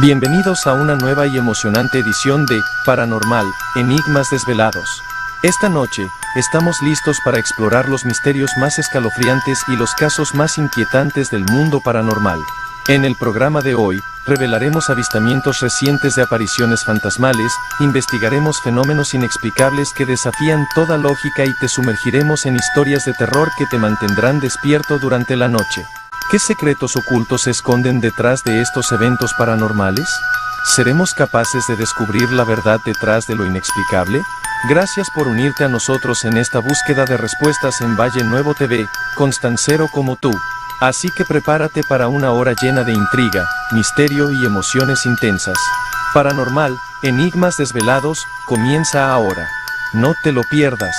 Bienvenidos a una nueva y emocionante edición de Paranormal, Enigmas Desvelados. Esta noche, estamos listos para explorar los misterios más escalofriantes y los casos más inquietantes del mundo paranormal. En el programa de hoy, revelaremos avistamientos recientes de apariciones fantasmales, investigaremos fenómenos inexplicables que desafían toda lógica y te sumergiremos en historias de terror que te mantendrán despierto durante la noche. ¿Qué secretos ocultos se esconden detrás de estos eventos paranormales? ¿Seremos capaces de descubrir la verdad detrás de lo inexplicable? Gracias por unirte a nosotros en esta búsqueda de respuestas en Valle Nuevo TV, constancero como tú. Así que prepárate para una hora llena de intriga, misterio y emociones intensas. Paranormal, Enigmas Desvelados, comienza ahora. No te lo pierdas.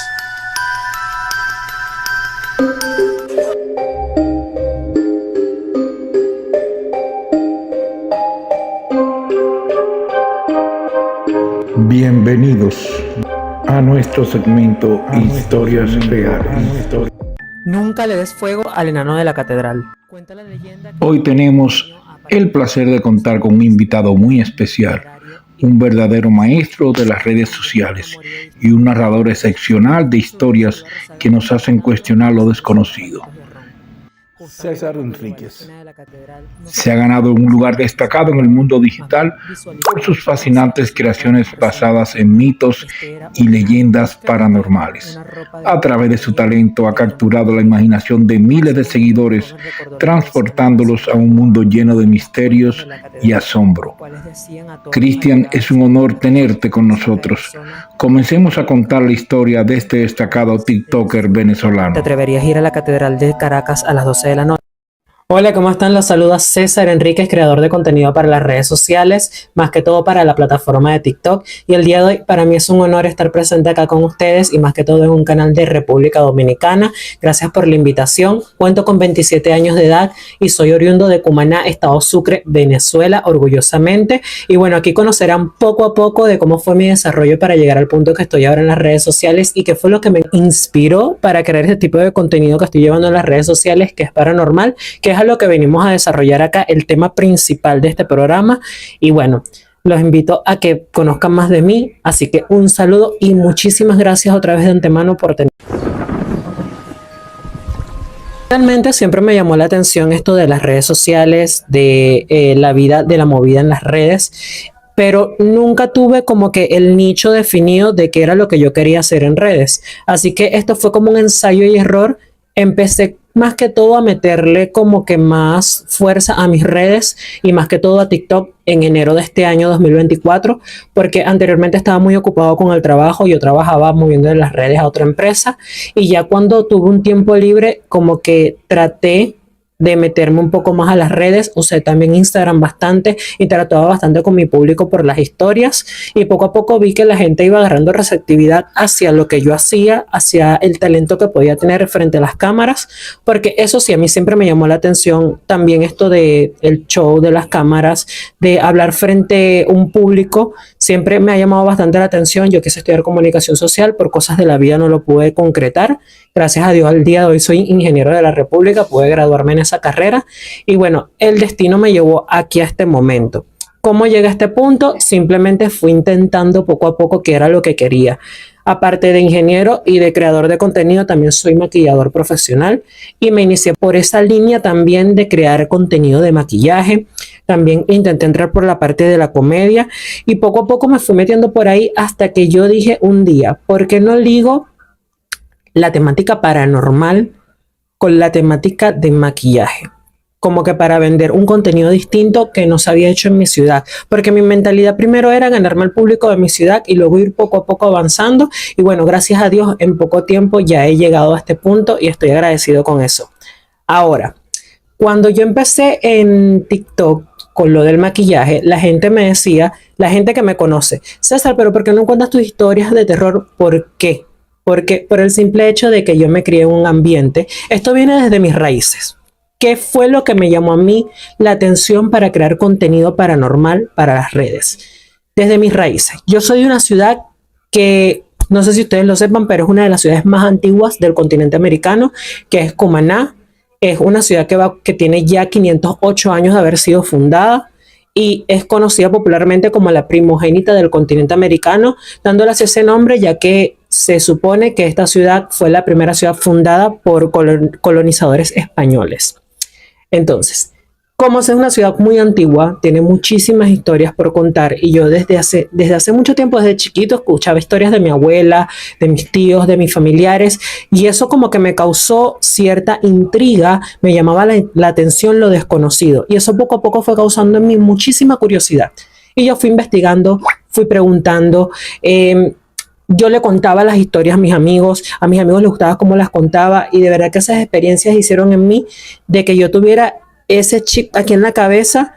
Bienvenidos a nuestro segmento Historias Reales. Nunca le des fuego al enano de la catedral. Cuenta la leyenda que Hoy tenemos el placer de contar con un invitado muy especial, un verdadero maestro de las redes sociales y un narrador excepcional de historias que nos hacen cuestionar lo desconocido. César Enríquez se ha ganado un lugar destacado en el mundo digital por sus fascinantes creaciones basadas en mitos y leyendas paranormales. A través de su talento ha capturado la imaginación de miles de seguidores, transportándolos a un mundo lleno de misterios y asombro. Cristian, es un honor tenerte con nosotros. Comencemos a contar la historia de este destacado TikToker venezolano. ¿Te atreverías a ir a la catedral de Caracas a las 12 de la noche? Hola, ¿cómo están? Los saluda César Enríquez, creador de contenido para las redes sociales, más que todo para la plataforma de TikTok. Y el día de hoy para mí es un honor estar presente acá con ustedes y más que todo en un canal de República Dominicana. Gracias por la invitación. Cuento con 27 años de edad y soy oriundo de Cumaná, Estado Sucre, Venezuela, orgullosamente. Y bueno, aquí conocerán poco a poco de cómo fue mi desarrollo para llegar al punto que estoy ahora en las redes sociales y qué fue lo que me inspiró para crear este tipo de contenido que estoy llevando en las redes sociales, que es paranormal, que es a lo que venimos a desarrollar acá, el tema principal de este programa. Y bueno, los invito a que conozcan más de mí, así que un saludo y muchísimas gracias otra vez de antemano por tener. Realmente siempre me llamó la atención esto de las redes sociales, de la vida, de la movida en las redes, pero nunca tuve como que el nicho definido de qué era lo que yo quería hacer en redes. Así que esto fue como un ensayo y error. Empecé más que todo a meterle como que más fuerza a mis redes y más que todo a TikTok en enero de este año 2024, porque anteriormente estaba muy ocupado con el trabajo. Yo trabajaba moviendo en las redes a otra empresa y ya cuando tuve un tiempo libre como que traté de meterme un poco más a las redes. Usé también Instagram bastante, interactuaba bastante con mi público por las historias y poco a poco vi que la gente iba agarrando receptividad hacia lo que yo hacía, hacia el talento que podía tener frente a las cámaras, porque eso sí, a mí siempre me llamó la atención también esto de el show de las cámaras, de hablar frente a un público, siempre me ha llamado bastante la atención. Yo quise estudiar comunicación social, por cosas de la vida no lo pude concretar. Gracias a Dios al día de hoy soy ingeniero de la República, pude graduarme en esa carrera y bueno, el destino me llevó aquí a este momento. ¿Cómo llegué a este punto? Simplemente fui intentando poco a poco qué era lo que quería. Aparte de ingeniero y de creador de contenido, también soy maquillador profesional y me inicié por esa línea también de crear contenido de maquillaje. También intenté entrar por la parte de la comedia y poco a poco me fui metiendo por ahí hasta que yo dije un día, ¿por qué no ligo la temática paranormal con la temática de maquillaje? Como que para vender un contenido distinto que no se había hecho en mi ciudad, porque mi mentalidad primero era ganarme al público de mi ciudad y luego ir poco a poco avanzando. Y bueno, gracias a Dios en poco tiempo ya he llegado a este punto y estoy agradecido con eso. Ahora, cuando yo empecé en TikTok con lo del maquillaje, la gente me decía, la gente que me conoce, César, pero ¿por qué no cuentas tus historias de terror? ¿Por qué? Porque por el simple hecho de que yo me crié en un ambiente, esto viene desde mis raíces. ¿Qué fue lo que me llamó a mí la atención para crear contenido paranormal para las redes? Desde mis raíces. Yo soy de una ciudad que No sé si ustedes lo sepan, pero es una de las ciudades más antiguas del continente americano, que es Cumaná. Es una ciudad que tiene ya 508 años de haber sido fundada y es conocida popularmente como la primogénita del continente americano, dándole así ese nombre ya que se supone que esta ciudad fue la primera ciudad fundada por colonizadores españoles. Entonces, como es una ciudad muy antigua, tiene muchísimas historias por contar y yo desde hace mucho tiempo, desde chiquito, escuchaba historias de mi abuela, de mis tíos, de mis familiares y eso como que me causó cierta intriga, me llamaba la atención lo desconocido y eso poco a poco fue causando en mí muchísima curiosidad. Y yo fui investigando, fui preguntando, yo le contaba las historias a mis amigos les gustaba cómo las contaba y de verdad que esas experiencias hicieron en mí de que yo tuviera ese chip aquí en la cabeza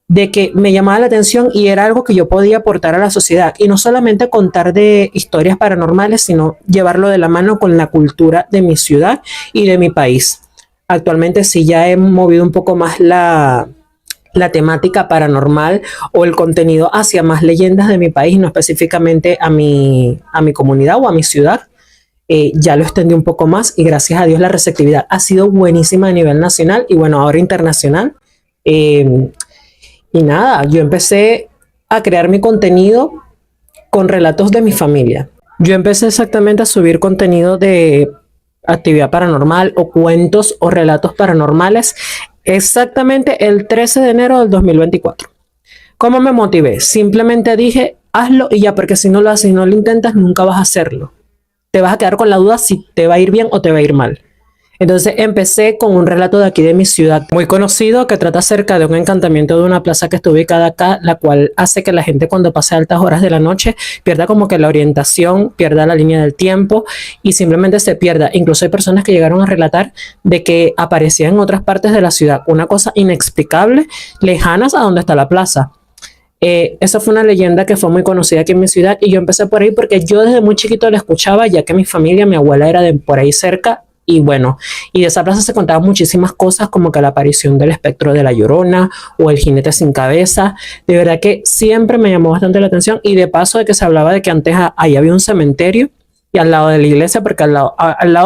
de que me llamaba la atención y era algo que yo podía aportar a la sociedad y no solamente contar de historias paranormales, sino llevarlo de la mano con la cultura de mi ciudad y de mi país. Actualmente sí ya he movido un poco más la temática paranormal o el contenido hacia más leyendas de mi país, no específicamente a mi comunidad o a mi ciudad. Ya lo extendí un poco más y gracias a Dios la receptividad ha sido buenísima a nivel nacional y bueno, ahora internacional. Y nada, yo empecé a crear mi contenido con relatos de mi familia. Yo empecé exactamente a subir contenido de actividad paranormal o cuentos o relatos paranormales exactamente el 13 de enero del 2024. ¿Cómo me motivé? Simplemente dije, hazlo y ya, porque si no lo haces y no lo intentas, nunca vas a hacerlo. Te vas a quedar con la duda si te va a ir bien o te va a ir mal. Entonces empecé con un relato de aquí de mi ciudad, muy conocido, que trata acerca de un encantamiento de una plaza que está ubicada acá, la cual hace que la gente cuando pase altas horas de la noche pierda como que la orientación, pierda la línea del tiempo y simplemente se pierda. Incluso hay personas que llegaron a relatar de que aparecían en otras partes de la ciudad, una cosa inexplicable, lejanas a donde está la plaza. Esa fue una leyenda que fue muy conocida aquí en mi ciudad y yo empecé por ahí porque yo desde muy chiquito la escuchaba ya que mi familia, mi abuela era de por ahí cerca y bueno, y de esa plaza se contaban muchísimas cosas como que la aparición del espectro de la Llorona o el jinete sin cabeza. De verdad que siempre me llamó bastante la atención y de paso de que se hablaba de que antes ahí había un cementerio y al lado de la iglesia, porque al lado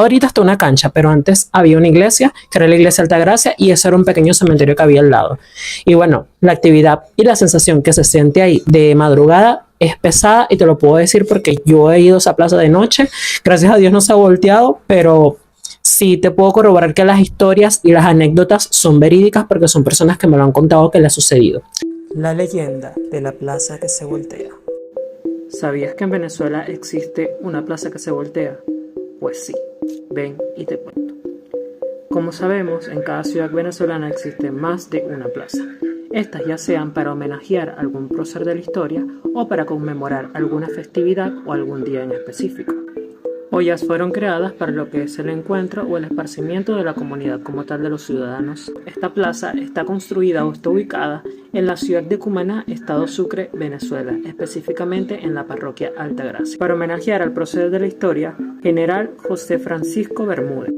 ahorita está una cancha, pero antes había una iglesia, que era la iglesia Altagracia, y eso era un pequeño cementerio que había al lado. Y bueno, la actividad y la sensación que se siente ahí de madrugada es pesada, y te lo puedo decir porque yo he ido a esa plaza de noche, gracias a Dios no se ha volteado, pero sí te puedo corroborar que las historias y las anécdotas son verídicas porque son personas que me lo han contado que le ha sucedido. La leyenda de la plaza que se voltea. ¿Sabías que en Venezuela existe una plaza que se voltea? Pues sí, ven y te cuento. Como sabemos, en cada ciudad venezolana existe más de una plaza. Estas ya sean para homenajear a algún prócer de la historia o para conmemorar alguna festividad o algún día en específico. Ollas fueron creadas para lo que es el encuentro o el esparcimiento de la comunidad como tal de los ciudadanos. Esta plaza está construida o está ubicada en la ciudad de Cumaná, estado Sucre, Venezuela, específicamente en la parroquia Altagracia, para homenajear al prócer de la historia, general José Francisco Bermúdez.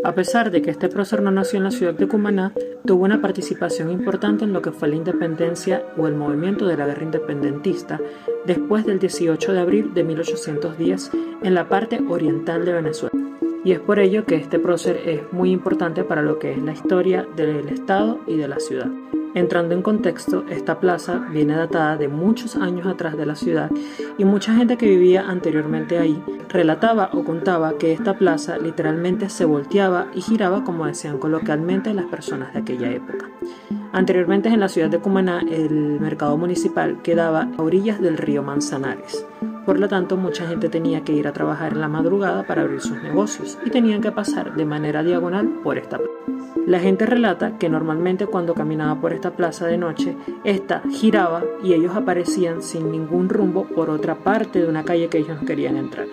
A pesar de que este prócer no nació en la ciudad de Cumaná, tuvo una participación importante en lo que fue la independencia o el movimiento de la guerra independentista después del 18 de abril de 1810 en la parte oriental de Venezuela. Y es por ello que este prócer es muy importante para lo que es la historia del estado y de la ciudad. Entrando en contexto, esta plaza viene datada de muchos años atrás de la ciudad y mucha gente que vivía anteriormente ahí relataba o contaba que esta plaza literalmente se volteaba y giraba como decían coloquialmente las personas de aquella época. Anteriormente en la ciudad de Cumaná el mercado municipal quedaba a orillas del río Manzanares. Por lo tanto, mucha gente tenía que ir a trabajar en la madrugada para abrir sus negocios y tenían que pasar de manera diagonal por esta plaza. La gente relata que normalmente cuando caminaba por esta plaza de noche, esta giraba y ellos aparecían sin ningún rumbo por otra parte de una calle que ellos no querían entrar.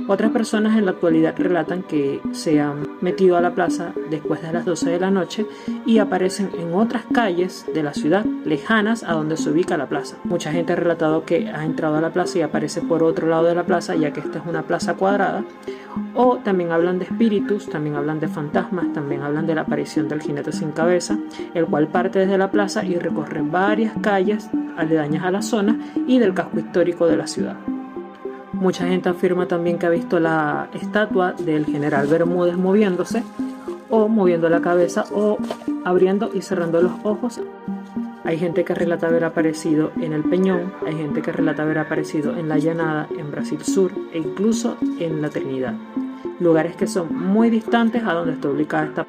Otras personas en la actualidad relatan que se han metido a la plaza después de las 12 de la noche y aparecen en otras calles de la ciudad lejanas a donde se ubica la plaza. Mucha gente ha relatado que ha entrado a la plaza y aparece por otro lado de la plaza, ya que esta es una plaza cuadrada. O también hablan de espíritus, también hablan de fantasmas, también hablan de la aparición del jinete sin cabeza, el cual parte desde la plaza y recorre varias calles aledañas a la zona y del casco histórico de la ciudad. Mucha gente afirma también que ha visto la estatua del general Bermúdez moviéndose, o moviendo la cabeza, o abriendo y cerrando los ojos. Hay gente que relata haber aparecido en el Peñón, hay gente que relata haber aparecido en la Llanada, en Brasil Sur e incluso en la Trinidad, lugares que son muy distantes a donde está ubicada esta.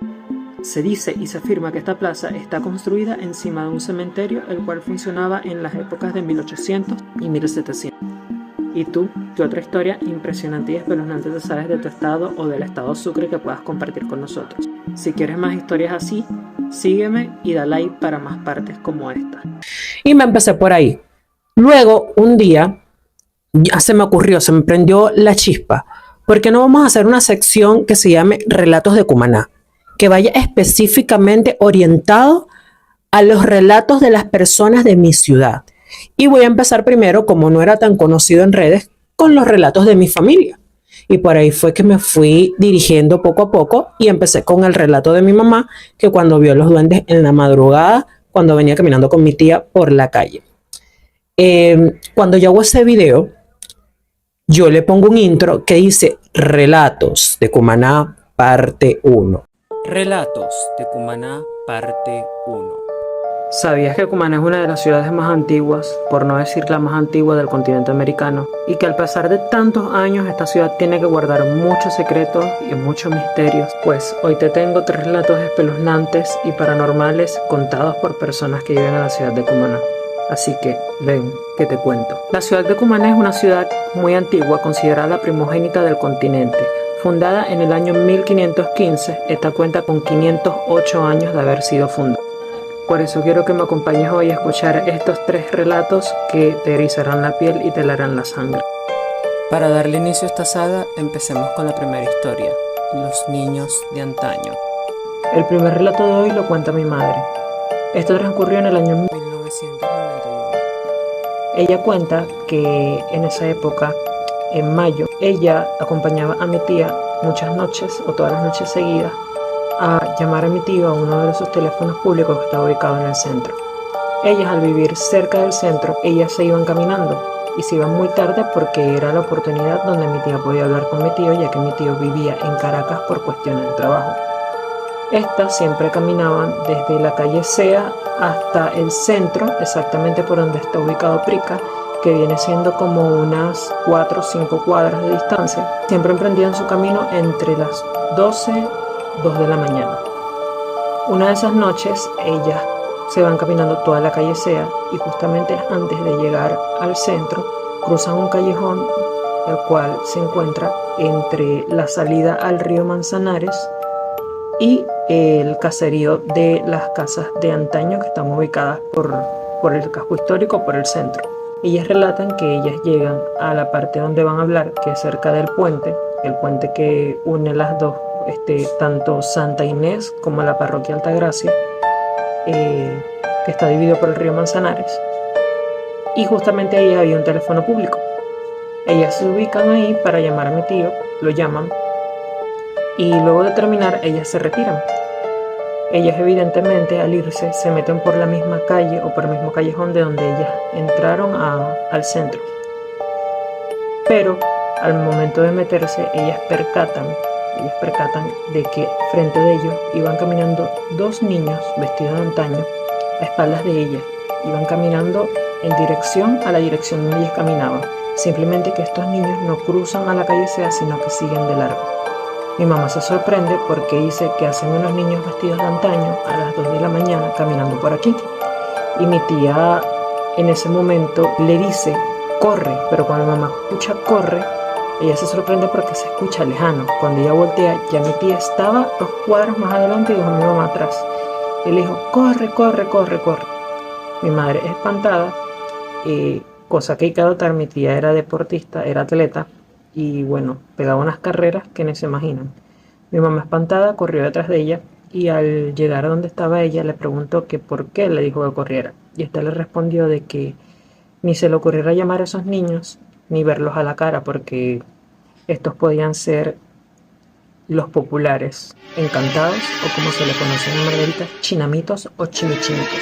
Se dice y se afirma que esta plaza está construida encima de un cementerio, el cual funcionaba en las épocas de 1800 y 1700. ¿Y tú, qué otra historia impresionante y espeluznante te sabes de tu estado o del estado Sucre que puedas compartir con nosotros? Si quieres más historias así, sígueme y da like para más partes como esta. Y me empecé por ahí. Luego, un día, ya se me ocurrió, se me prendió la chispa. ¿Por qué no vamos a hacer una sección que se llame Relatos de Cumaná? Que vaya específicamente orientado a los relatos de las personas de mi ciudad. Y voy a empezar primero, como no era tan conocido en redes, con los relatos de mi familia. Y por ahí fue que me fui dirigiendo poco a poco y empecé con el relato de mi mamá, que cuando vio los duendes en la madrugada, cuando venía caminando con mi tía por la calle. Cuando yo hago ese video, yo le pongo un intro que dice Relatos de Cumaná, parte 1. Relatos de Cumaná, parte 1. ¿Sabías que Cumaná es una de las ciudades más antiguas, por no decir la más antigua del continente americano? Y que al pasar de tantos años esta ciudad tiene que guardar muchos secretos y muchos misterios. Pues hoy te tengo 3 relatos espeluznantes y paranormales contados por personas que viven en la ciudad de Cumaná. Así que ven, que te cuento. La ciudad de Cumaná es una ciudad muy antigua, considerada la primogénita del continente. Fundada en el año 1515, esta cuenta con 508 años de haber sido fundada. Por eso quiero que me acompañes hoy a escuchar estos 3 relatos que te erizarán la piel y te helarán la sangre. Para darle inicio a esta saga, empecemos con la primera historia, los niños de antaño. El primer relato de hoy lo cuenta mi madre. Esto transcurrió en el año 1991. Ella cuenta que en esa época, en mayo, ella acompañaba a mi tía muchas noches o todas las noches seguidas a llamar a mi tío a uno de esos teléfonos públicos que estaba ubicado en el centro. Ellas, al vivir cerca del centro, ellas se iban caminando y se iban muy tarde porque era la oportunidad donde mi tía podía hablar con mi tío, ya que mi tío vivía en Caracas por cuestiones de trabajo. Estas siempre caminaban desde la calle Sea hasta el centro, exactamente por donde está ubicado Prica, que viene siendo como unas 4 o 5 cuadras de distancia. Siempre emprendían su camino entre las 2 de la mañana. Una de esas noches ellas se van caminando toda la calle Sea y justamente antes de llegar al centro cruzan un callejón el cual se encuentra entre la salida al río Manzanares y el caserío de las casas de antaño que están ubicadas por el casco histórico, por el centro. Ellas relatan que ellas llegan a la parte donde van a hablar, que es cerca del puente, el puente que une las dos, tanto Santa Inés como la parroquia Altagracia, que está dividido por el río Manzanares. Y justamente ahí había un teléfono público. Ellas se ubican ahí para llamar a mi tío, lo llaman y luego de terminar ellas se retiran. Ellas evidentemente al irse se meten por la misma calle o por el mismo callejón de donde ellas entraron al centro. Pero al momento de meterse ellas percatan de que frente de ellos iban caminando 2 niños vestidos de antaño a espaldas de ellas. Iban caminando en dirección a la dirección donde ellas caminaban. Simplemente que estos niños no cruzan a la calle Sea, sino que siguen de largo. Mi mamá se sorprende porque dice que hacen unos niños vestidos de antaño a las 2 de la mañana caminando por aquí. Y mi tía en ese momento le dice, corre, pero cuando mi mamá escucha corre, ella se sorprende porque se escucha lejano. Cuando ella voltea, ya mi tía estaba 2 cuadras más adelante y dejó a mi mamá atrás. Y le dijo, corre, corre, corre, corre. Mi madre espantada, cosa que hay que anotar, mi tía era deportista, era atleta, y bueno, pegaba unas carreras que ni se imaginan. Mi mamá espantada corrió detrás de ella y al llegar a donde estaba ella le preguntó que por qué le dijo que corriera. Y esta le respondió de que ni se le ocurriera llamar a esos niños ni verlos a la cara porque estos podían ser los populares encantados o como se le conoce en Margarita, chinamitos o chimichimitos.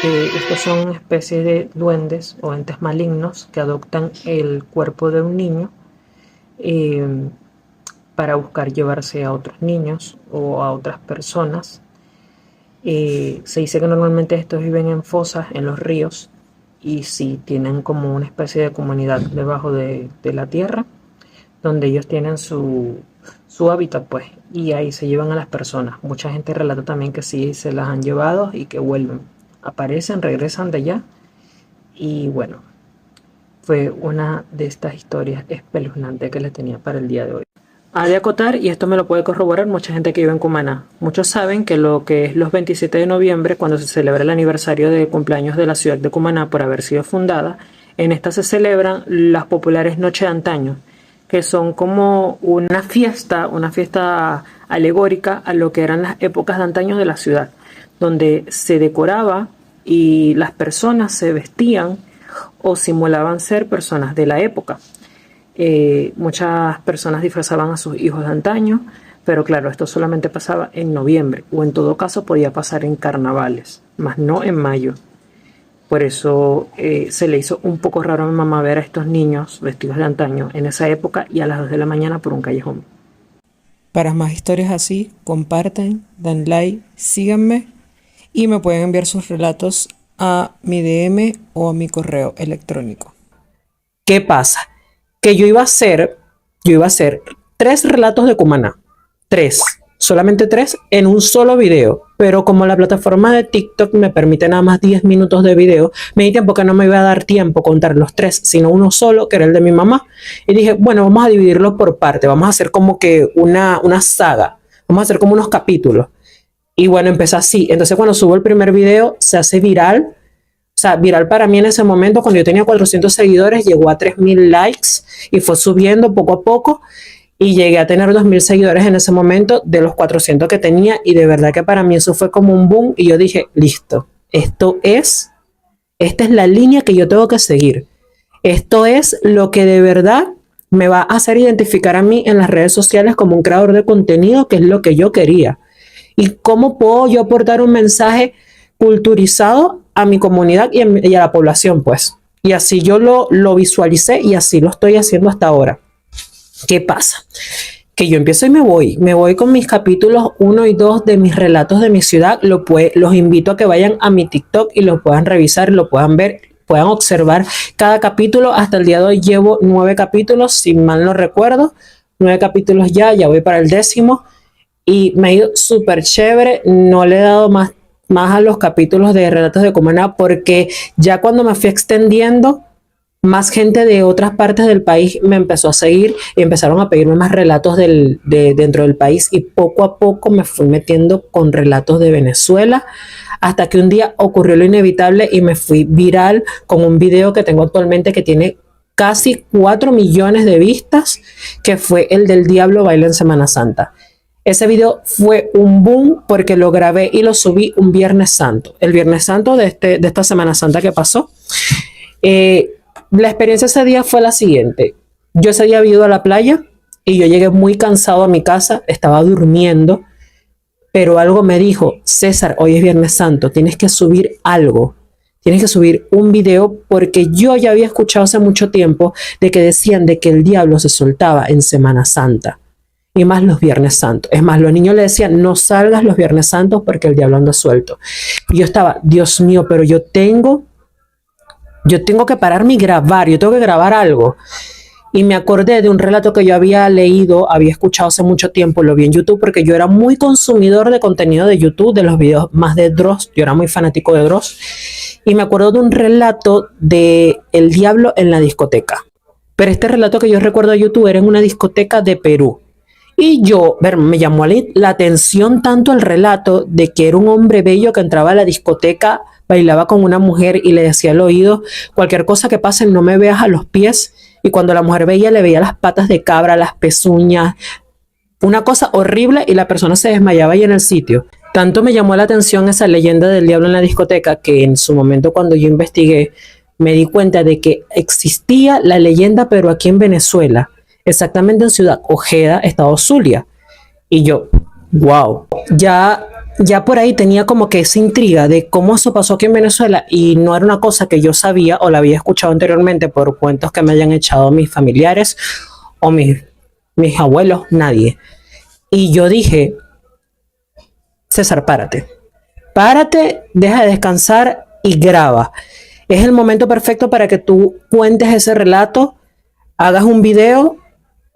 Estos son especies de duendes o entes malignos que adoptan el cuerpo de un niño eh, para buscar llevarse a otros niños o a otras personas. Se dice que normalmente estos viven en fosas, en los ríos, y sí tienen como una especie de comunidad debajo de la tierra, donde ellos tienen su hábitat, pues, y ahí se llevan a las personas. Mucha gente relata también que sí se las han llevado y que vuelven, aparecen, regresan de allá, y bueno, fue una de estas historias espeluznantes que les tenía para el día de hoy. Ha de acotar, y esto me lo puede corroborar mucha gente que vive en Cumaná. Muchos saben que lo que es los 27 de noviembre, cuando se celebra el aniversario de cumpleaños de la ciudad de Cumaná por haber sido fundada, en esta se celebran las populares Noches de Antaño, que son como una fiesta alegórica a lo que eran las épocas de antaño de la ciudad, donde se decoraba y las personas se vestían o simulaban ser personas de la época. Muchas personas disfrazaban a sus hijos de antaño, pero claro, esto solamente pasaba en noviembre, o en todo caso podía pasar en carnavales, más no en mayo. Por eso se le hizo un poco raro a mi mamá ver a estos niños vestidos de antaño en esa época y a las 2 de la mañana por un callejón. Para más historias así, compartan, dan like, síganme y me pueden enviar sus relatos a mi DM o a mi correo electrónico. ¿Qué pasa? Que yo iba a hacer 3 relatos de Cumaná. 3. Solamente 3 en un solo video. Pero como la plataforma de TikTok me permite nada más 10 minutos de video, me di tiempo que no me iba a dar tiempo contar los 3, sino uno solo, que era el de mi mamá. Y dije, bueno, vamos a dividirlo por parte. Vamos a hacer como que una saga. Vamos a hacer como unos capítulos. Y bueno, empecé así. Entonces cuando subo el primer video, se hace viral. O sea, viral para mí en ese momento, cuando yo tenía 400 seguidores, llegó a 3000 likes y fue subiendo poco a poco y llegué a tener 2000 seguidores en ese momento de los 400 que tenía, y de verdad que para mí eso fue como un boom y yo dije, listo, esta es la línea que yo tengo que seguir. Esto es lo que de verdad me va a hacer identificar a mí en las redes sociales como un creador de contenido, que es lo que yo quería. ¿Y cómo puedo yo aportar un mensaje culturizado a mi comunidad y a la población, pues? Y así yo lo visualicé y así lo estoy haciendo hasta ahora. ¿Qué pasa? Que yo empiezo y me voy con mis capítulos 1 y 2 de mis relatos de mi ciudad. Los invito a que vayan a mi TikTok y lo puedan revisar, lo puedan ver, puedan observar cada capítulo. Hasta el día de hoy llevo 9 capítulos, si mal no recuerdo, 9 capítulos ya voy para el 10º y me ha ido súper chévere. No le he dado más a los capítulos de Relatos de Cumaná, porque ya cuando me fui extendiendo, más gente de otras partes del país me empezó a seguir y empezaron a pedirme más relatos dentro del país, y poco a poco me fui metiendo con relatos de Venezuela, hasta que un día ocurrió lo inevitable y me fui viral con un video que tengo actualmente que tiene casi 4 millones de vistas, que fue el del Diablo Baila en Semana Santa. Ese video fue un boom porque lo grabé y lo subí un Viernes Santo, el Viernes Santo de esta Semana Santa que pasó. La experiencia ese día fue la siguiente. Yo ese día había ido a la playa y yo llegué muy cansado a mi casa, estaba durmiendo, pero algo me dijo, César, hoy es Viernes Santo, tienes que subir algo. Tienes que subir un video, porque yo ya había escuchado hace mucho tiempo de que decían de que el diablo se soltaba en Semana Santa. Y más los Viernes Santos. Es más, los niños le decían, no salgas los Viernes Santos porque el diablo anda suelto. Y yo estaba, Dios mío, pero yo tengo que pararme y grabar, yo tengo que grabar algo. Y me acordé de un relato que yo había leído, había escuchado hace mucho tiempo, lo vi en YouTube, porque yo era muy consumidor de contenido de YouTube, de los videos más de Dross, yo era muy fanático de Dross. Y me acuerdo de un relato de El Diablo en la discoteca. Pero este relato que yo recuerdo de YouTube era en una discoteca de Perú. Y me llamó la atención tanto el relato de que era un hombre bello que entraba a la discoteca, bailaba con una mujer y le decía al oído, cualquier cosa que pase no me veas a los pies. Y cuando la mujer veía, le veía las patas de cabra, las pezuñas, una cosa horrible, y la persona se desmayaba ahí en el sitio. Tanto me llamó la atención esa leyenda del diablo en la discoteca, que en su momento, cuando yo investigué, me di cuenta de que existía la leyenda, pero aquí en Venezuela, exactamente en Ciudad Ojeda, estado Zulia. Y yo, wow. Ya ya por ahí tenía como que esa intriga de cómo eso pasó aquí en Venezuela y no era una cosa que yo sabía o la había escuchado anteriormente por cuentos que me hayan echado mis familiares o mis abuelos, nadie. Y yo dije, César, párate. Párate, deja de descansar y graba. Es el momento perfecto para que tú cuentes ese relato, hagas un video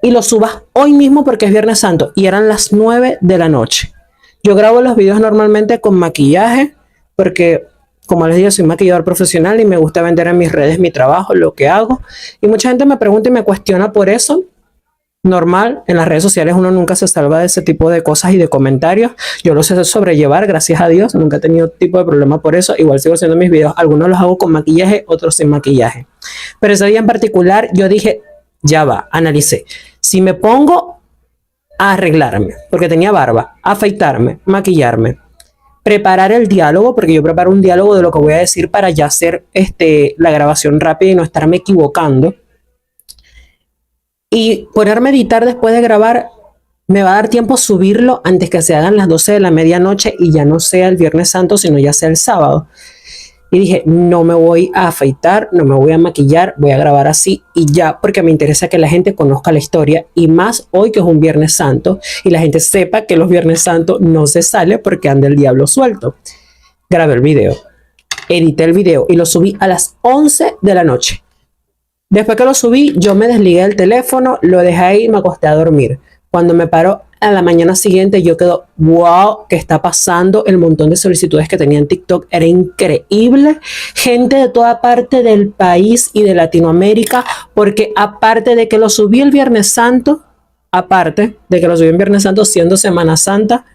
y lo subas hoy mismo porque es Viernes Santo y eran las 9 de la noche. Yo grabo los videos normalmente con maquillaje porque, como les digo, soy maquillador profesional y me gusta vender en mis redes mi trabajo, lo que hago. Y mucha gente me pregunta y me cuestiona por eso. Normal, en las redes sociales uno nunca se salva de ese tipo de cosas y de comentarios. Yo lo sé sobrellevar, gracias a Dios. Nunca he tenido tipo de problema por eso. Igual sigo haciendo mis videos. Algunos los hago con maquillaje, otros sin maquillaje. Pero ese día en particular yo dije, ya va, analicé. Si me pongo a arreglarme, porque tenía barba, afeitarme, maquillarme, preparar el diálogo, porque yo preparo un diálogo de lo que voy a decir para ya hacer la grabación rápida y no estarme equivocando. Y ponerme a editar después de grabar, me va a dar tiempo subirlo antes que se hagan las 12 de la medianoche y ya no sea el Viernes Santo, sino ya sea el sábado. Y dije, no me voy a afeitar, no me voy a maquillar, voy a grabar así y ya, porque me interesa que la gente conozca la historia y más hoy que es un Viernes Santo y la gente sepa que los Viernes Santos no se sale porque anda el diablo suelto. Grabé el video, edité el video y lo subí a las 11 de la noche. Después que lo subí, yo me desligué del teléfono, lo dejé ahí y me acosté a dormir. Cuando me paro a la mañana siguiente, yo quedo, wow, ¿qué está pasando? El montón de solicitudes que tenía en TikTok era increíble. Gente de toda parte del país y de Latinoamérica, porque aparte de que lo subí el Viernes Santo, siendo Semana Santa,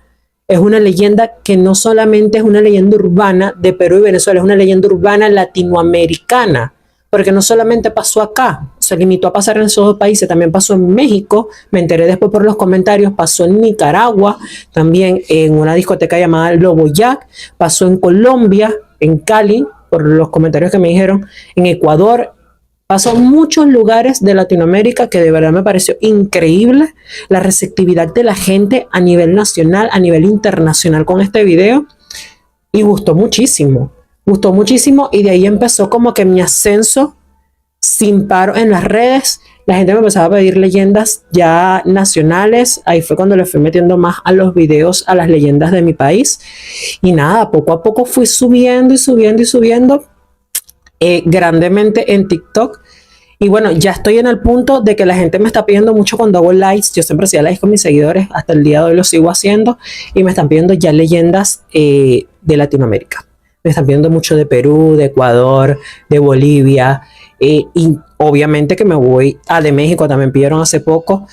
es una leyenda que no solamente es una leyenda urbana de Perú y Venezuela, es una leyenda urbana latinoamericana. Porque no solamente pasó acá, se limitó a pasar en esos dos países, también pasó en México, me enteré después por los comentarios, pasó en Nicaragua, también en una discoteca llamada Lobo Jack, pasó en Colombia, en Cali, por los comentarios que me dijeron, en Ecuador, pasó en muchos lugares de Latinoamérica que de verdad me pareció increíble la receptividad de la gente a nivel nacional, a nivel internacional con este video y gustó muchísimo y de ahí empezó como que mi ascenso sin paro en las redes. La gente me empezaba a pedir leyendas ya nacionales, ahí fue cuando le fui metiendo más a los videos, a las leyendas de mi país y nada, poco a poco fui subiendo grandemente en TikTok. Y bueno, ya estoy en el punto de que la gente me está pidiendo mucho cuando hago lives. Yo siempre hacía lives con mis seguidores, hasta el día de hoy lo sigo haciendo y me están pidiendo ya leyendas de Latinoamérica. Me están pidiendo mucho de Perú, de Ecuador, de Bolivia y obviamente que me voy a de México, también pidieron hace poco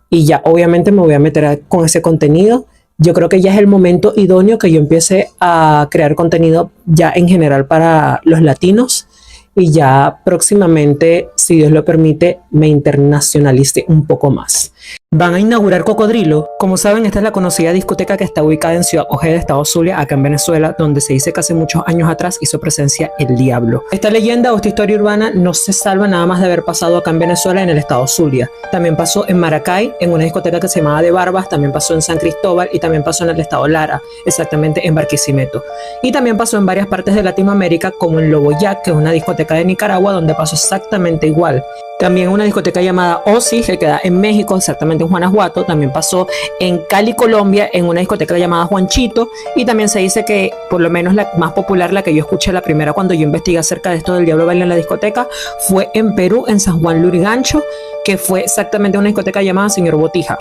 y ya obviamente me voy a meter con ese contenido. Yo creo que ya es el momento idóneo que yo empiece a crear contenido ya en general para los latinos y ya próximamente, si Dios lo permite, me internacionalice un poco más. Van a inaugurar Cocodrilo. Como saben, esta es la conocida discoteca que está ubicada en Ciudad Ojeda, Estado Zulia, acá en Venezuela, donde se dice que hace muchos años atrás hizo presencia el diablo. Esta leyenda o esta historia urbana no se salva nada más de haber pasado acá en Venezuela, en el Estado Zulia. También pasó en Maracay, en una discoteca que se llamaba De Barbas, también pasó en San Cristóbal y también pasó en el Estado Lara, exactamente en Barquisimeto. Y también pasó en varias partes de Latinoamérica, como en Lobo Jack, que es una discoteca de Nicaragua, donde pasó exactamente igual. También una discoteca llamada Osi, que queda en México, exactamente en Guanajuato. También pasó en Cali, Colombia, en una discoteca llamada Juanchito. Y también se dice que, por lo menos la más popular, la que yo escuché la primera cuando yo investigué acerca de esto del diablo baila en la discoteca, fue en Perú, en San Juan Lurigancho, que fue exactamente una discoteca llamada Señor Botija.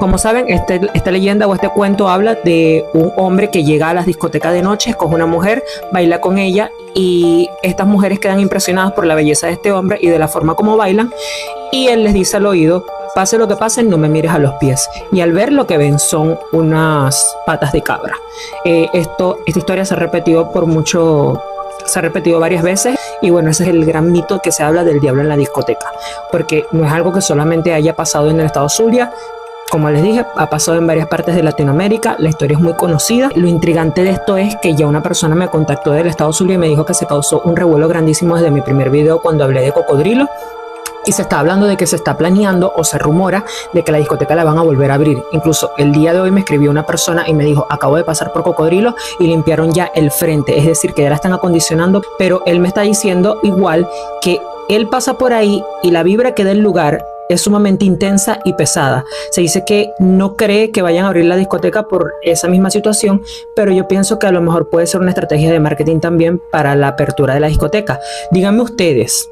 Como saben, esta leyenda o este cuento habla de un hombre que llega a las discotecas de noche, escoge una mujer, baila con ella y estas mujeres quedan impresionadas por la belleza de este hombre y de la forma como bailan y él les dice al oído, pase lo que pase, no me mires a los pies. Y al ver lo que ven son unas patas de cabra. Esta historia se ha repetido varias veces y bueno, ese es el gran mito que se habla del diablo en la discoteca, porque no es algo que solamente haya pasado en el estado Zulia. Como les dije, ha pasado en varias partes de Latinoamérica, la historia es muy conocida. Lo intrigante de esto es que ya una persona me contactó del estado Zulia y me dijo que se causó un revuelo grandísimo desde mi primer video cuando hablé de Cocodrilo. y se está hablando de que se está planeando o se rumora de que la discoteca la van a volver a abrir. Incluso el día de hoy me escribió una persona y me dijo, acabo de pasar por Cocodrilo y limpiaron ya el frente, es decir, que ya la están acondicionando, pero él me está diciendo igual que él pasa por ahí y la vibra que da el lugar es sumamente intensa y pesada. Se dice que no cree que vayan a abrir la discoteca por esa misma situación, pero yo pienso que a lo mejor puede ser una estrategia de marketing también para la apertura de la discoteca. Díganme ustedes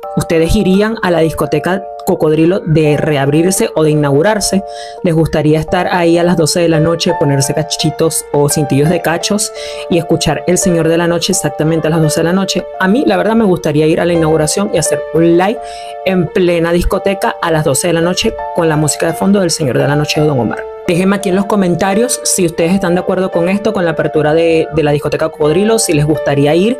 irían a la discoteca Cocodrilo de reabrirse o de inaugurarse? ¿Les gustaría estar ahí a las 12 de la noche, ponerse cachitos o cintillos de cachos y escuchar El Señor de la Noche exactamente a las 12 de la noche? A mí, la verdad, me gustaría ir a la inauguración y hacer un live en plena discoteca a las 12 de la noche con la música de fondo del Señor de la Noche de Don Omar. Déjenme aquí en los comentarios si ustedes están de acuerdo con esto, con la apertura de la discoteca Cocodrilo, si les gustaría ir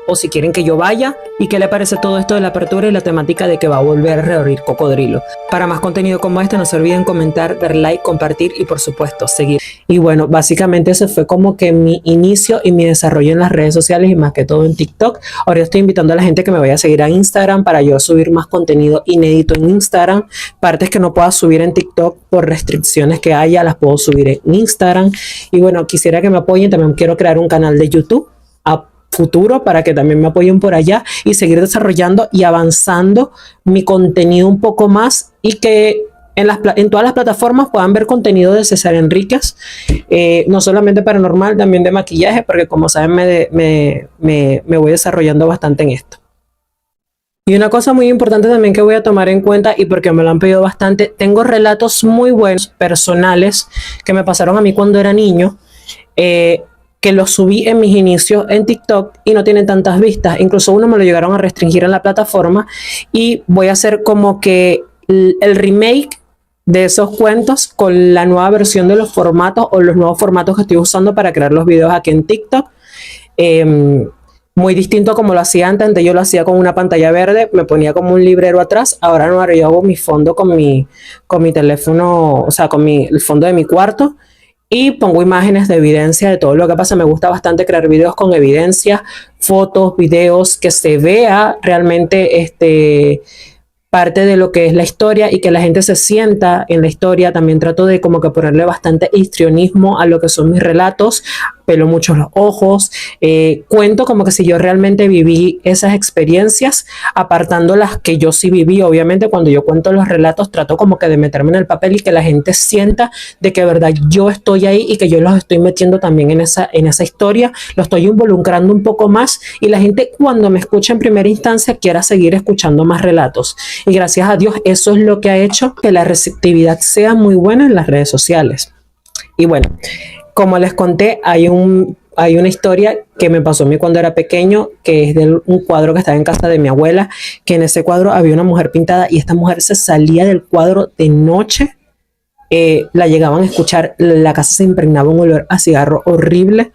o si quieren que yo vaya, y qué les parece todo esto de la apertura y la temática de que va a volver a reabrir Cocodrilo. Para más contenido como este, no se olviden comentar, dar like, compartir y por supuesto seguir. Y bueno, básicamente ese fue como que mi inicio y mi desarrollo en las redes sociales y más que todo en TikTok. Ahora estoy invitando a la gente que me vaya a seguir a Instagram para yo subir más contenido inédito en Instagram. Partes que no pueda subir en TikTok por restricciones que haya, las puedo subir en Instagram. Y bueno, quisiera que me apoyen. También quiero crear un canal de YouTube a futuro para que también me apoyen por allá y seguir desarrollando y avanzando mi contenido un poco más, y que en todas las plataformas puedan ver contenido de César Enríquez, no solamente paranormal, también de maquillaje, porque como saben me voy desarrollando bastante en esto. Y una cosa muy importante también que voy a tomar en cuenta, y porque me lo han pedido bastante, tengo relatos muy buenos, personales, que me pasaron a mí cuando era niño, que los subí en mis inicios en TikTok y no tienen tantas vistas. Incluso uno me lo llegaron a restringir en la plataforma, y voy a hacer como que el remake de esos cuentos con la nueva versión de los formatos o los nuevos formatos que estoy usando para crear los videos aquí en TikTok. Muy distinto a como lo hacía antes. Antes yo lo hacía con una pantalla verde, me ponía como un librero atrás. Ahora no, ahora yo hago mi fondo con mi teléfono, o sea, con el fondo de mi cuarto, y pongo imágenes de evidencia de todo lo que pasa. Me gusta bastante crear videos con evidencia, fotos, videos, que se vea realmente parte de lo que es la historia y que la gente se sienta en la historia. También trato de como que ponerle bastante histrionismo a lo que son mis relatos, pelo mucho los ojos, cuento como que si yo realmente viví esas experiencias, apartando las que yo sí viví. Obviamente cuando yo cuento los relatos trato como que de meterme en el papel y que la gente sienta de que de verdad yo estoy ahí y que yo los estoy metiendo también en esa historia, lo estoy involucrando un poco más, y la gente cuando me escucha en primera instancia quiera seguir escuchando más relatos. Y gracias a Dios eso es lo que ha hecho que la receptividad sea muy buena en las redes sociales. Y bueno, como les conté, hay una historia que me pasó a mí cuando era pequeño, que es de un cuadro que estaba en casa de mi abuela, que en ese cuadro había una mujer pintada, y esta mujer se salía del cuadro de noche, la llegaban a escuchar, la casa se impregnaba un olor a cigarro horrible,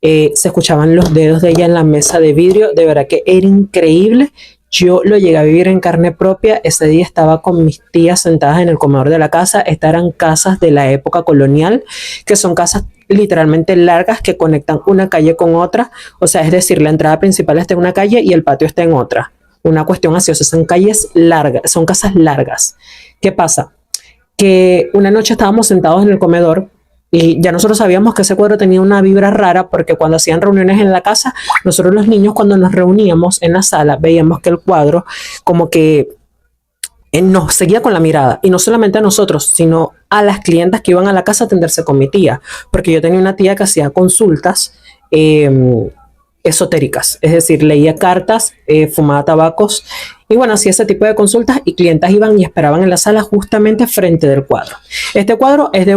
se escuchaban los dedos de ella en la mesa de vidrio, de verdad que era increíble. Yo lo llegué a vivir en carne propia. Ese día estaba con mis tías sentadas en el comedor de la casa. Estas eran casas de la época colonial, que son casas literalmente largas que conectan una calle con otra. O sea, es decir, la entrada principal está en una calle y el patio está en otra. Una cuestión así, o sea, son calles largas, son casas largas. ¿Qué pasa? Que una noche estábamos sentados en el comedor y ya nosotros sabíamos que ese cuadro tenía una vibra rara, porque cuando hacían reuniones en la casa, nosotros los niños cuando nos reuníamos en la sala veíamos que el cuadro como que nos seguía con la mirada, y no solamente a nosotros, sino a las clientas que iban a la casa a atenderse con mi tía, porque yo tenía una tía que hacía consultas esotéricas, es decir, leía cartas, fumaba tabacos, y bueno, hacía ese tipo de consultas, y clientas iban y esperaban en la sala justamente frente del cuadro. Este cuadro es de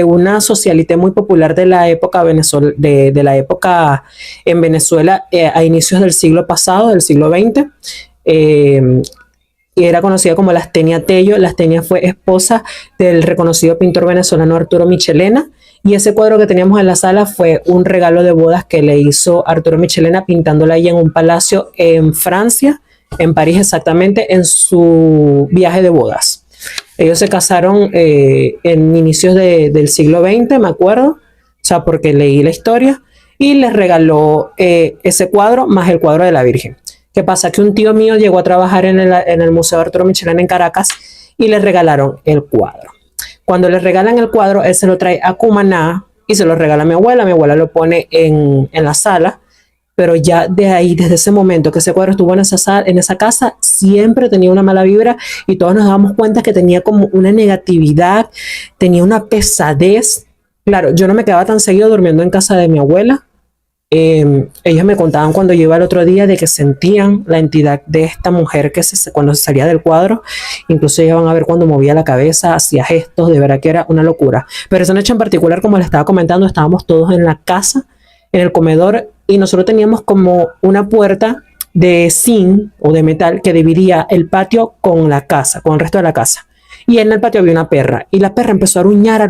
una socialité muy popular de la época de la época en Venezuela, a inicios del siglo pasado, del siglo XX, y era conocida como Lastenia Tello. Lastenia fue esposa del reconocido pintor venezolano Arturo Michelena, y ese cuadro que teníamos en la sala fue un regalo de bodas que le hizo Arturo Michelena, pintándola ahí en un palacio en Francia, en París exactamente, en su viaje de bodas. Ellos se casaron en inicios del siglo XX, me acuerdo, o sea, porque leí la historia, y les regaló ese cuadro más el cuadro de la Virgen, ¿Qué pasa? Que un tío mío llegó a trabajar en el Museo Arturo Michelena en Caracas y le regalaron el cuadro. Cuando le regalan el cuadro, él se lo trae a Cumaná y se lo regala a mi abuela. Mi abuela lo pone en la sala, pero ya de ahí, desde ese momento que ese cuadro estuvo en esa casa, siempre tenía una mala vibra y todos nos dábamos cuenta que tenía como una negatividad, tenía una pesadez. Claro, yo no me quedaba tan seguido durmiendo en casa de mi abuela. Ellos me contaban cuando yo iba el otro día de que sentían la entidad de esta mujer cuando se salía del cuadro, incluso llegaban a ver cuando movía la cabeza, hacía gestos, de verdad que era una locura. Pero esa noche en particular, como les estaba comentando, estábamos todos en la casa, en el comedor, y nosotros teníamos como una puerta de zinc o de metal que dividía el patio con la casa, con el resto de la casa. Y en el patio había una perra, y la perra empezó a aruñar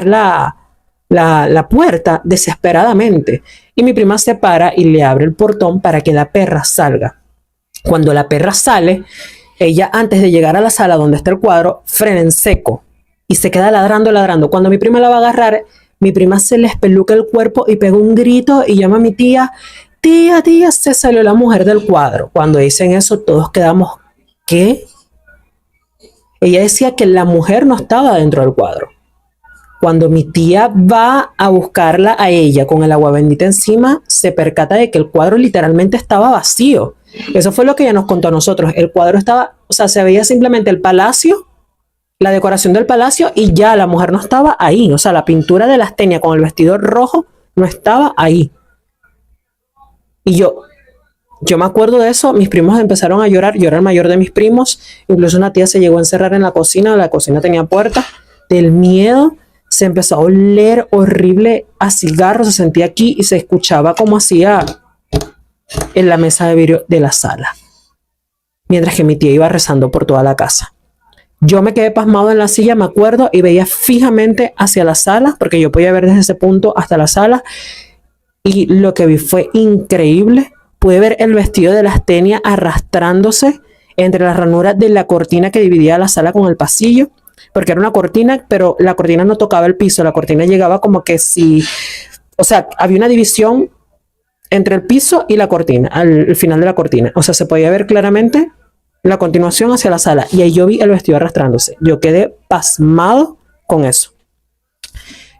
la puerta desesperadamente. Y mi prima se para y le abre el portón para que la perra salga. Cuando la perra sale, ella, antes de llegar a la sala donde está el cuadro, frena en seco y se queda ladrando. Cuando mi prima la va a agarrar, mi prima se le espeluca el cuerpo y pega un grito y llama a mi tía. Tía, se salió la mujer del cuadro. Cuando dicen eso, todos quedamos, ¿qué? Ella decía que la mujer no estaba dentro del cuadro. Cuando mi tía va a buscarla a ella con el agua bendita encima, se percata de que el cuadro literalmente estaba vacío. Eso fue lo que ella nos contó a nosotros. El cuadro estaba, o sea, se veía simplemente el palacio, la decoración del palacio y ya la mujer no estaba ahí. O sea, la pintura de la Astenia con el vestido rojo no estaba ahí. Y yo me acuerdo de eso, mis primos empezaron a llorar, yo era el mayor de mis primos, incluso una tía se llegó a encerrar en la cocina tenía puerta, del miedo. Se empezó a oler horrible a cigarro, se sentía aquí y se escuchaba como hacía en la mesa de vidrio de la sala, mientras que mi tía iba rezando por toda la casa. Yo me quedé pasmado en la silla, me acuerdo, y veía fijamente hacia la sala, porque yo podía ver desde ese punto hasta la sala, y lo que vi fue increíble. Pude ver el vestido de la Astenia arrastrándose entre las ranuras de la cortina que dividía la sala con el pasillo, porque era una cortina, pero la cortina no tocaba el piso, la cortina llegaba como que o sea, había una división entre el piso y la cortina, al final de la cortina, o sea, se podía ver claramente la continuación hacia la sala, y ahí yo vi el vestido arrastrándose. Yo quedé pasmado con eso.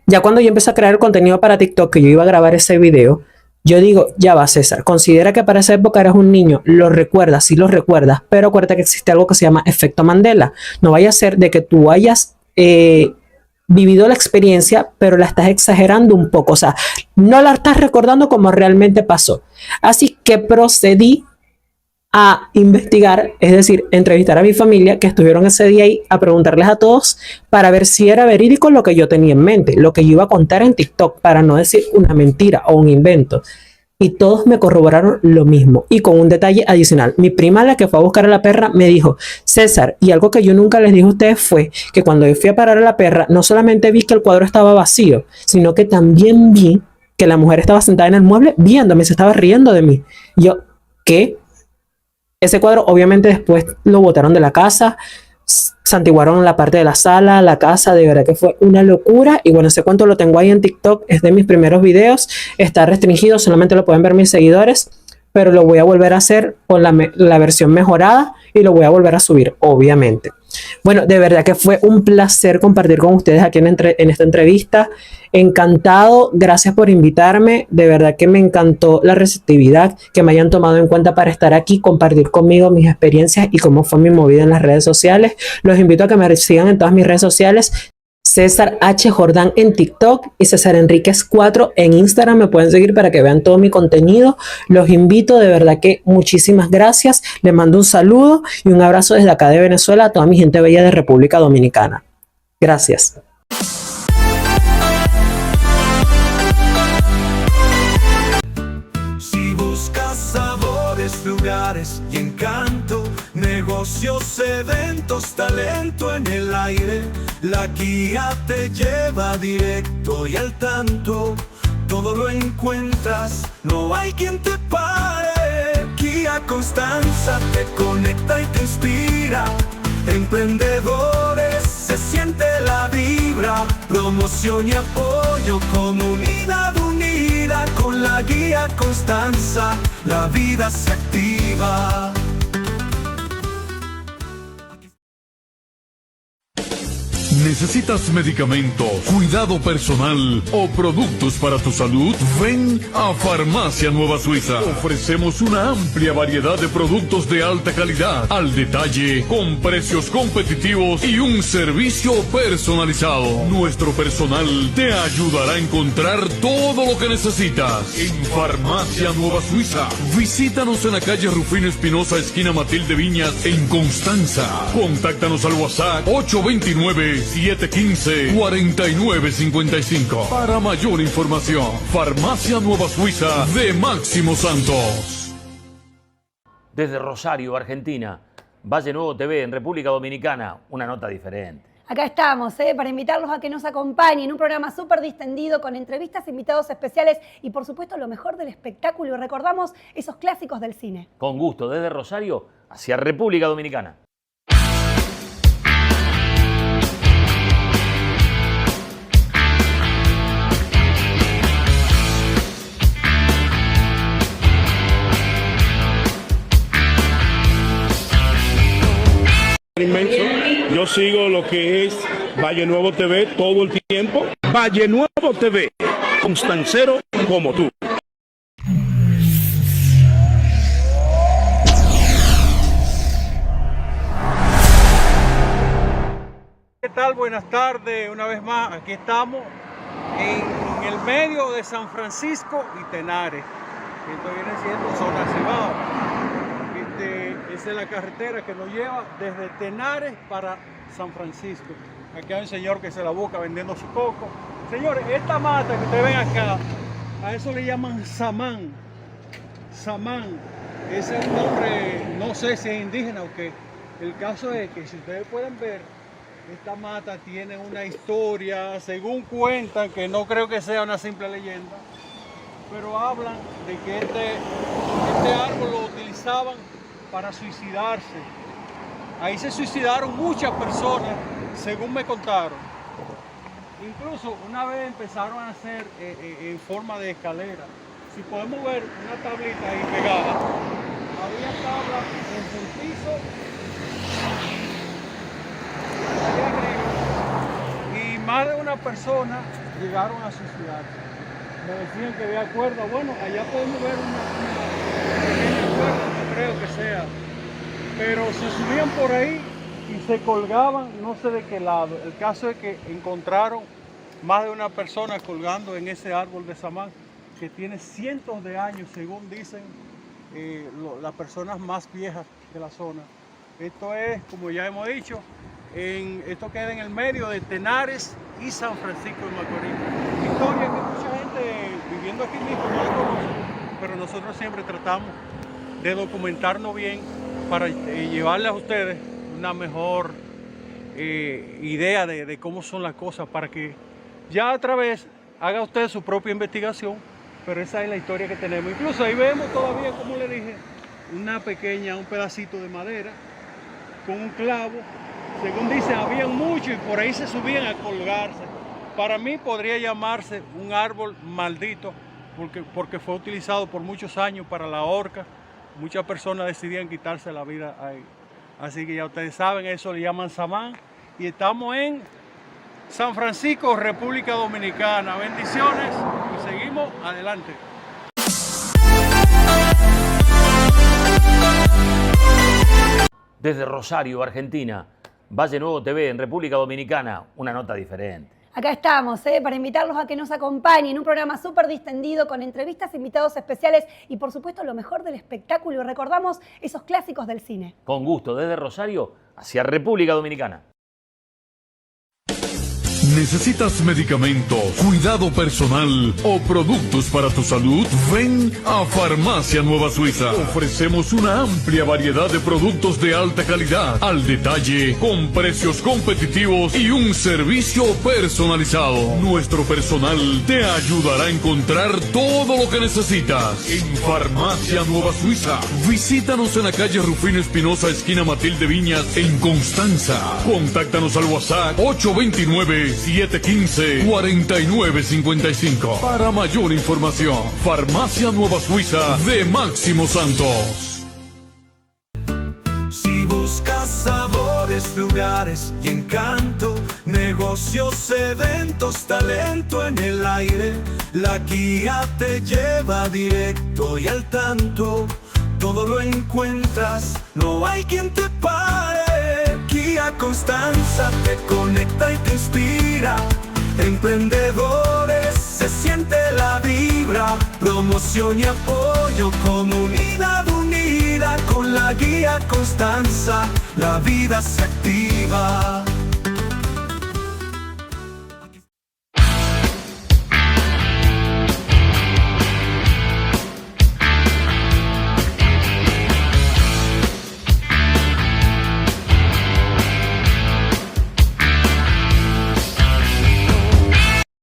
Ya cuando yo empecé a crear el contenido para TikTok, que yo iba a grabar ese video, yo digo, ya va César, considera que para esa época eras un niño, lo recuerdas, sí lo recuerdas, pero acuérdate que existe algo que se llama efecto Mandela. No vaya a ser de que tú hayas vivido la experiencia, pero la estás exagerando un poco, o sea, no la estás recordando como realmente pasó. Así que procedí a investigar, es decir, entrevistar a mi familia que estuvieron ese día ahí, a preguntarles a todos para ver si era verídico lo que yo tenía en mente, lo que yo iba a contar en TikTok, para no decir una mentira o un invento. Y todos me corroboraron lo mismo. Y con un detalle adicional, mi prima, la que fue a buscar a la perra, me dijo, César, y algo que yo nunca les dije a ustedes fue que cuando yo fui a parar a la perra, no solamente vi que el cuadro estaba vacío, sino que también vi que la mujer estaba sentada en el mueble viéndome, se estaba riendo de mí. Y yo, ¿qué? Ese cuadro obviamente después lo botaron de la casa, santiguaron la parte de la sala, la casa, de verdad que fue una locura. Y bueno, ese cuento lo tengo ahí en TikTok, es de mis primeros videos, está restringido, solamente lo pueden ver mis seguidores, pero lo voy a volver a hacer con la versión mejorada y lo voy a volver a subir, obviamente. Bueno, de verdad que fue un placer compartir con ustedes aquí en esta entrevista. Encantado, gracias por invitarme. De verdad que me encantó la receptividad, que me hayan tomado en cuenta para estar aquí, compartir conmigo mis experiencias y cómo fue mi movida en las redes sociales. Los invito a que me sigan en todas mis redes sociales. César H. Jordán en TikTok y César Enríquez 4 en Instagram. Me pueden seguir para que vean todo mi contenido. Los invito, de verdad que muchísimas gracias. Les mando un saludo y un abrazo desde acá de Venezuela a toda mi gente bella de República Dominicana. Gracias. Si buscas sabores, lugares y encanto, negocios, eventos, talento en el aire, la guía te lleva directo y al tanto. Todo lo encuentras, no hay quien te pare. Guía Constanza te conecta y te inspira. Emprendedores, se siente la vibra. Promoción y apoyo, comunidad unida. vida con la guía Constanza, la vida se activa. ¿Necesitas medicamentos, cuidado personal o productos para tu salud? Ven a Farmacia Nueva Suiza. Ofrecemos una amplia variedad de productos de alta calidad, al detalle, con precios competitivos y un servicio personalizado. Nuestro personal te ayudará a encontrar todo lo que necesitas en Farmacia Nueva Suiza. Visítanos en la calle Rufino Espinosa, esquina Matilde Viñas, en Constanza. Contáctanos al WhatsApp 829-715-4955. Para mayor información, Farmacia Nueva Suiza de Máximo Santos. Desde Rosario, Argentina, Valle Nuevo TV en República Dominicana, una nota diferente. Acá estamos, para invitarlos a que nos acompañen en un programa súper distendido con entrevistas, invitados especiales y por supuesto lo mejor del espectáculo. Y recordamos esos clásicos del cine. Con gusto, desde Rosario hacia República Dominicana. Inmenso. Yo sigo lo que es Valle Nuevo TV todo el tiempo. Valle Nuevo TV, constancero como tú. ¿Qué tal? Buenas tardes, una vez más, aquí estamos en el medio de San Francisco y Tenares. Esto viene siendo zona Cibao. Esa es la carretera que nos lleva desde Tenares para San Francisco. Aquí hay un señor que se la busca vendiendo su coco. Señores, esta mata que ustedes ven acá, a eso le llaman samán. Samán. Ese es un nombre, no sé si es indígena o qué. El caso es que si ustedes pueden ver, esta mata tiene una historia, según cuentan, que no creo que sea una simple leyenda, pero hablan de que este árbol lo utilizaban para suicidarse. Ahí se suicidaron muchas personas, según me contaron. Incluso una vez empezaron a hacer en forma de escalera. Si podemos ver una tablita ahí pegada, había tablas desde el piso allá arriba, y más de una persona llegaron a suicidarse. Me decían que había cuerda. Bueno, allá podemos ver una pequeña cuerda, no creo que sea, pero se subían por ahí y se colgaban no sé de qué lado. El caso es que encontraron más de una persona colgando en ese árbol de samán que tiene cientos de años, según dicen las personas más viejas de la zona. Esto es, como ya hemos dicho, esto queda en el medio de Tenares y San Francisco de Macorís. Historia que mucha gente viviendo aquí mismo no la conoce, pero nosotros siempre tratamos de documentarnos bien para llevarles a ustedes una mejor idea de cómo son las cosas, para que ya otra vez haga usted su propia investigación, pero esa es la historia que tenemos. Incluso ahí vemos todavía, como le dije, un pedacito de madera con un clavo. Según dicen, habían muchos y por ahí se subían a colgarse. Para mí podría llamarse un árbol maldito, porque fue utilizado por muchos años para la horca. Muchas personas decidían quitarse la vida ahí. Así que ya ustedes saben, eso le llaman samán. Y estamos en San Francisco, República Dominicana. Bendiciones y seguimos adelante. Desde Rosario, Argentina, Valle Nuevo TV en República Dominicana, una nota diferente. Acá estamos, para invitarlos a que nos acompañen en un programa súper distendido con entrevistas, invitados especiales y por supuesto lo mejor del espectáculo. Y recordamos esos clásicos del cine. Con gusto, desde Rosario hacia República Dominicana. ¿Necesitas medicamentos, cuidado personal o productos para tu salud? Ven a Farmacia Nueva Suiza. Ofrecemos una amplia variedad de productos de alta calidad, al detalle, con precios competitivos y un servicio personalizado. Nuestro personal te ayudará a encontrar todo lo que necesitas en Farmacia Nueva Suiza. Visítanos en la calle Rufino Espinosa, esquina Matilde Viñas, en Constanza. Contáctanos al WhatsApp 829 715-4955. Para mayor información, Farmacia Nueva Suiza de Máximo Santos. Si buscas sabores, lugares y encanto, negocios, eventos, talento en el aire, la guía te lleva directo y al tanto. Todo lo encuentras, no hay quien te pare. Guía Constanza te conecta y te inspira. Emprendedores, se siente la vibra. Promoción y apoyo, comunidad unida. Con la guía Constanza, la vida se activa.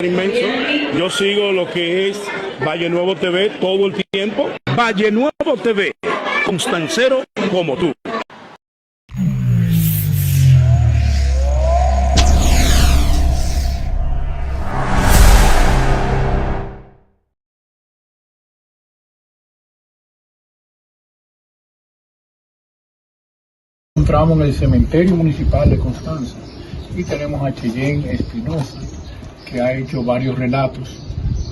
Inmenso. Yo sigo lo que es Valle Nuevo TV todo el tiempo. Valle Nuevo TV, constancero como tú. Encontramos en el cementerio municipal de Constanza y tenemos a Cheyenne Espinosa, que ha hecho varios relatos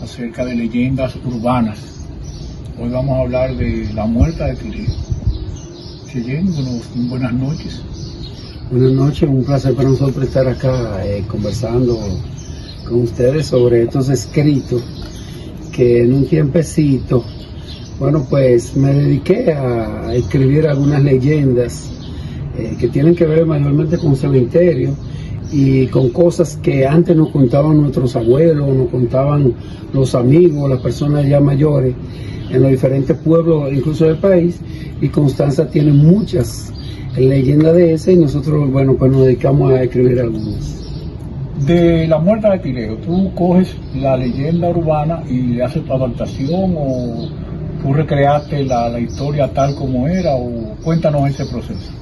acerca de leyendas urbanas. Hoy vamos a hablar de la muerta de Tireo. Cheyenne, buenas noches. Buenas noches, un placer para nosotros estar acá conversando con ustedes sobre estos escritos que en un tiempecito, bueno, pues me dediqué a escribir algunas leyendas que tienen que ver mayormente con cementerio y con cosas que antes nos contaban nuestros abuelos, nos contaban los amigos, las personas ya mayores en los diferentes pueblos, incluso del país, y Constanza tiene muchas leyendas de esas y nosotros, bueno, pues nos dedicamos a escribir algunas. De la muerta de Tireo, ¿tú coges la leyenda urbana y le haces tu adaptación o tú recreaste la historia tal como era? O cuéntanos ese proceso.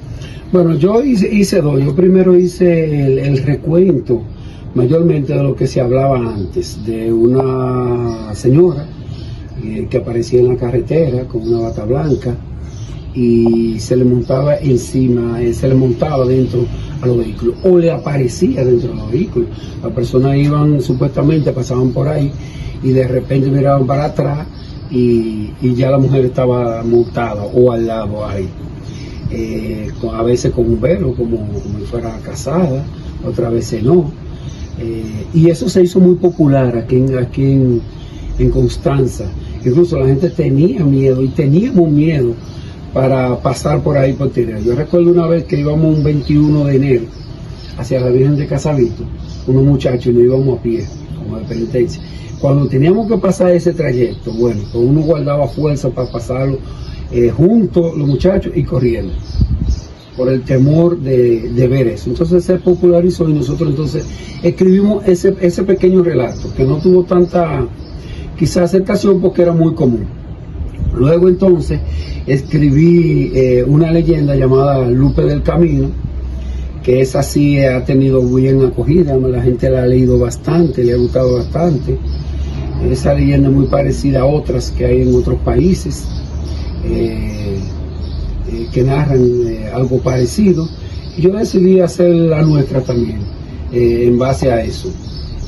Bueno, yo hice dos. Yo primero hice el recuento mayormente de lo que se hablaba antes, de una señora que aparecía en la carretera con una bata blanca y se le montaba encima, se le montaba dentro a los vehículos o le aparecía dentro de los vehículos. Las personas iban, supuestamente pasaban por ahí y de repente miraban para atrás y ya la mujer estaba montada o al lado ahí. A veces con un velo, como si fuera casada, otras veces no. Y eso se hizo muy popular aquí en Constanza. Incluso la gente tenía miedo y teníamos miedo para pasar por ahí por Tireo. Yo recuerdo una vez que íbamos un 21 de enero hacia la Virgen de Casavito, unos muchachos, y nos íbamos a pie, como de penitencia. Cuando teníamos que pasar ese trayecto, bueno, pues uno guardaba fuerza para pasarlo juntos los muchachos y corriendo por el temor de ver eso. Entonces se popularizó y nosotros entonces escribimos ese pequeño relato que no tuvo tanta quizás aceptación porque era muy común. Luego entonces escribí una leyenda llamada Lupe del Camino, que esa sí ha tenido bien acogida, la gente la ha leído bastante, le ha gustado bastante. Esa leyenda es muy parecida a otras que hay en otros países que narran algo parecido, y yo decidí hacer la nuestra también en base a eso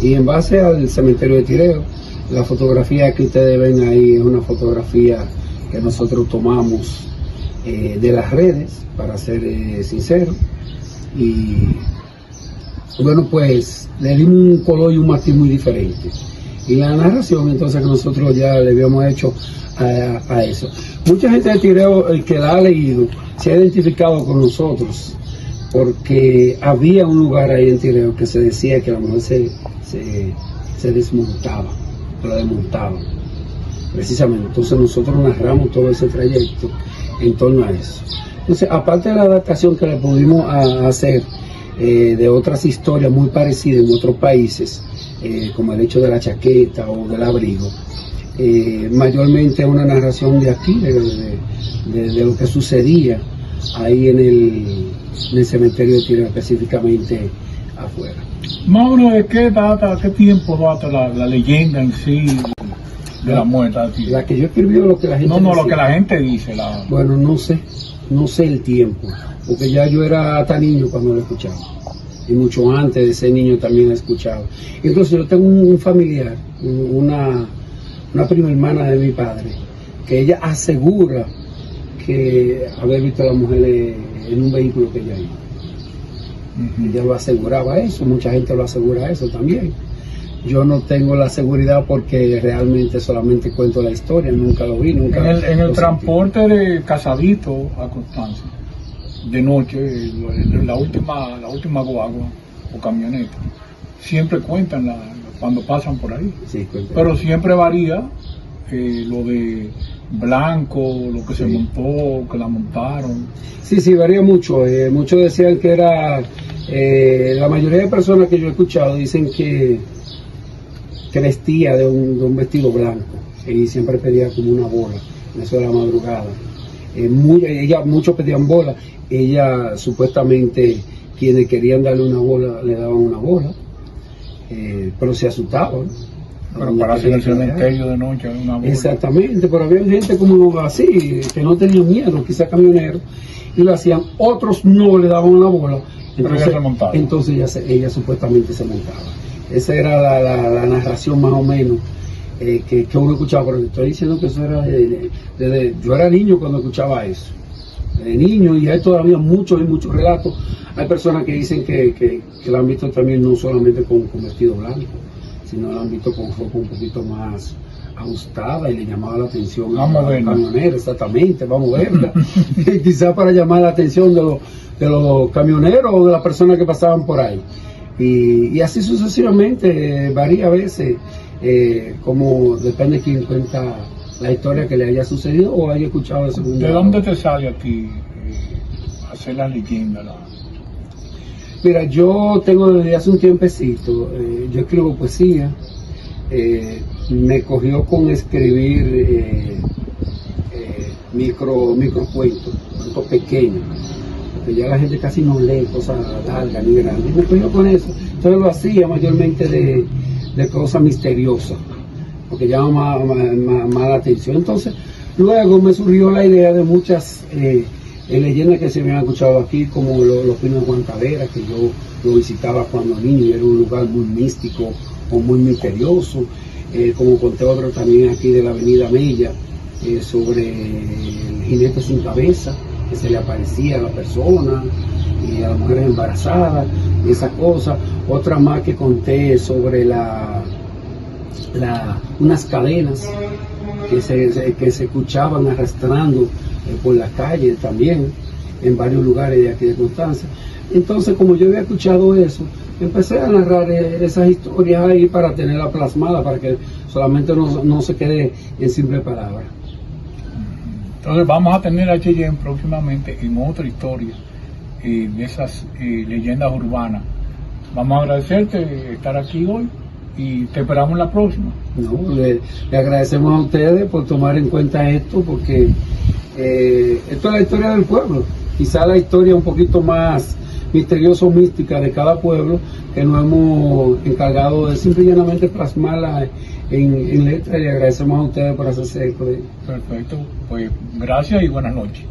y en base al cementerio de Tireo. La fotografía que ustedes ven ahí es una fotografía que nosotros tomamos de las redes, para ser sincero, y bueno, pues le dimos un color y un matiz muy diferente. Y la narración entonces que nosotros ya le habíamos hecho a eso. Mucha gente de Tireo, el que la ha leído, se ha identificado con nosotros, porque había un lugar ahí en Tireo que se decía que la mujer se desmontaba, o la desmontaban, precisamente. Entonces nosotros narramos todo ese trayecto en torno a eso. Entonces, aparte de la adaptación que le pudimos hacer de otras historias muy parecidas en otros países, como el hecho de la chaqueta o del abrigo, mayormente una narración de aquí, de lo que sucedía ahí en el cementerio de Tireo, específicamente afuera. Más o menos, ¿de qué tiempo data la leyenda en sí de la muerte? La que yo escribí o lo que la gente No, decía? lo que la gente dice. Bueno, no sé el tiempo, porque ya yo era hasta niño cuando lo escuchaba, y mucho antes de ser niño también lo escuchaba. Entonces yo tengo un familiar, una prima hermana de mi padre, que ella asegura que haber visto a la mujer en un vehículo que ella iba. Ella lo aseguraba eso, mucha gente lo asegura eso también. Yo no tengo la seguridad porque realmente solamente cuento la historia, nunca lo vi, nunca. En el transporte de Casadito a Constanza, de noche, la última guagua o camioneta, siempre cuentan cuando pasan por ahí. Sí, pero siempre varía lo de blanco, lo que se montó, que la montaron. Sí, varía mucho. Muchos decían que era, la mayoría de personas que yo he escuchado dicen que vestía de un vestido blanco y siempre pedía como una bola, en eso de la madrugada. Muchos pedían bola, ella supuestamente quienes querían darle una bola le daban una bola, pero se asustaban. Pero para hacer el cementerio de noche una bola. Exactamente, pero había gente como así, que no tenía miedo, quizás camioneros, y lo hacían, otros no le daban una bola, entonces ella supuestamente se montaba. Esa era la narración más o menos que uno escuchaba, pero estoy diciendo que eso era yo era niño cuando escuchaba eso, de niño, y hay todavía muchos relatos. Hay personas que dicen que la han visto también no solamente con vestido blanco, sino la han visto con ropa un poquito más ajustada y le llamaba la atención a los camioneros. Exactamente, vamos a verla. Quizás para llamar la atención de los camioneros o de las personas que pasaban por ahí. Y así sucesivamente, varía a veces, como depende de quién cuenta la historia que le haya sucedido o haya escuchado de segundo. ¿De dónde te sale a ti hacer la leyenda? Mira, yo tengo desde hace un tiempecito, yo escribo poesía, me cogió con escribir microcuentos, cuentos pequeños, porque ya la gente casi no lee cosas largas ni grandes, y me cogió con eso. Entonces lo hacía mayormente de cosas misteriosas, porque llama más la atención. Entonces luego me surgió la idea de muchas leyendas que se habían escuchado aquí, como los Pinos de Juan Cabrera, que yo lo visitaba cuando niño y era un lugar muy místico o muy misterioso, como conté otro también aquí de la Avenida Mella, sobre el jinete sin cabeza, que se le aparecía a la persona y a las mujeres embarazadas, y esas cosas. Otra más que conté sobre unas cadenas que se escuchaban arrastrando por las calles también, en varios lugares de aquí de Constanza. Entonces, como yo había escuchado eso, empecé a narrar esas historias ahí para tenerla plasmada, para que solamente no se quede en simple palabra. Entonces vamos a tener a Cheyenne próximamente en otra historia de esas leyendas urbanas. Vamos a agradecerte estar aquí hoy y te esperamos en la próxima. No, le agradecemos a ustedes por tomar en cuenta esto, porque esto es la historia del pueblo, quizá la historia un poquito más misteriosa o mística de cada pueblo, que nos hemos encargado de simple y llanamente plasmarla en letra, y agradecemos a ustedes por hacerse eco de ello. Perfecto, pues gracias y buenas noches.